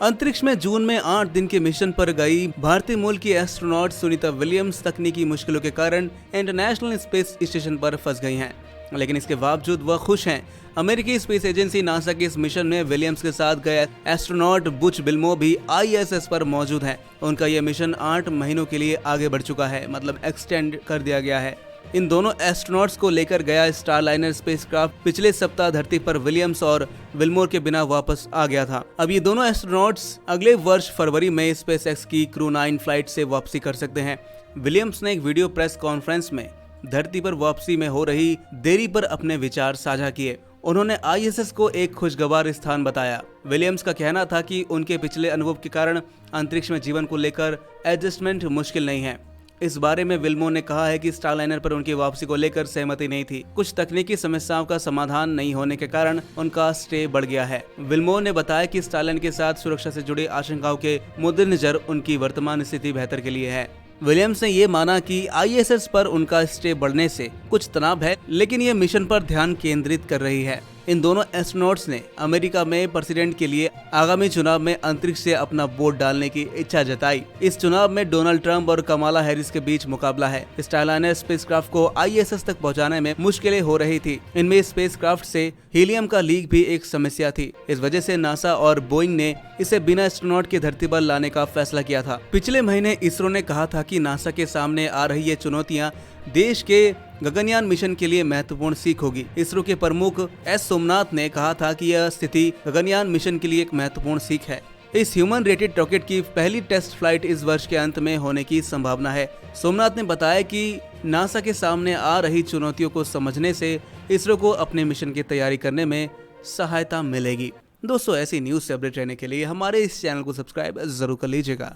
अंतरिक्ष में जून में 8 दिन के मिशन पर गई भारतीय मूल की एस्ट्रोनॉट सुनीता विलियम्स तकनीकी मुश्किलों के कारण इंटरनेशनल स्पेस स्टेशन पर फंस गई हैं, लेकिन इसके बावजूद वह खुश हैं। अमेरिकी स्पेस एजेंसी नासा के इस मिशन में विलियम्स के साथ गए एस्ट्रोनॉट बुच विल्मो भी ISS पर मौजूद हैं। उनका यह मिशन 8 महीनों के लिए आगे बढ़ चुका है, मतलब एक्सटेंड कर दिया गया है। इन दोनों एस्ट्रोनॉट्स को लेकर गया स्टारलाइनर स्पेसक्राफ्ट पिछले सप्ताह धरती पर विलियम्स और विल्मोर के बिना वापस आ गया था। अब ये दोनों एस्ट्रोनॉट्स अगले वर्ष फरवरी में स्पेसएक्स की क्रू 9 फ्लाइट से वापसी कर सकते हैं। विलियम्स ने एक वीडियो प्रेस कॉन्फ्रेंस में धरती पर वापसी में हो रही देरी पर अपने विचार साझा किए। उन्होंने ISS को एक खुशगवार स्थान बताया। विलियम्स का कहना था कि उनके पिछले अनुभव के कारण अंतरिक्ष में जीवन को लेकर एडजस्टमेंट मुश्किल नहीं है। इस बारे में विल्मो ने कहा है कि स्टारलाइनर पर उनकी वापसी को लेकर सहमति नहीं थी। कुछ तकनीकी समस्याओं का समाधान नहीं होने के कारण उनका स्टे बढ़ गया है। विल्मो ने बताया कि स्टारलाइनर के साथ सुरक्षा से जुड़ी आशंकाओं के मद्देनजर उनकी वर्तमान स्थिति बेहतर के लिए है। विलियम्स ने ये माना कि ISS पर उनका स्टे बढ़ने से कुछ तनाव है, लेकिन ये मिशन पर ध्यान केंद्रित कर रही है। इन दोनों एस्ट्रोनॉट्स ने अमेरिका में प्रेसिडेंट के लिए आगामी चुनाव में अंतरिक्ष से अपना वोट डालने की इच्छा जताई। इस चुनाव में डोनाल्ड ट्रंप और कमाला हैरिस के बीच मुकाबला है। स्टारलाइनर स्पेसक्राफ्ट को ISS तक पहुंचाने में मुश्किलें हो रही थी। इनमें स्पेसक्राफ्ट से हीलियम का लीक भी एक समस्या थी। इस वजह से नासा और बोइंग ने इसे बिना एस्ट्रोनॉट के धरती पर लाने का फैसला किया था। पिछले महीने इसरो ने कहा था कि नासा के सामने आ रही ये चुनौतियां देश के गगनयान मिशन के लिए महत्वपूर्ण सीख होगी। इसरो के प्रमुख S सोमनाथ ने कहा था कि यह स्थिति गगनयान मिशन के लिए एक महत्वपूर्ण सीख है। इस ह्यूमन रेटेड रॉकेट की पहली टेस्ट फ्लाइट इस वर्ष के अंत में होने की संभावना है। सोमनाथ ने बताया कि नासा के सामने आ रही चुनौतियों को समझने से इसरो को अपने मिशन की तैयारी करने में सहायता मिलेगी। दोस्तों, ऐसी न्यूज से अपडेट रहने के लिए हमारे इस चैनल को सब्सक्राइब जरूर कर लीजिएगा।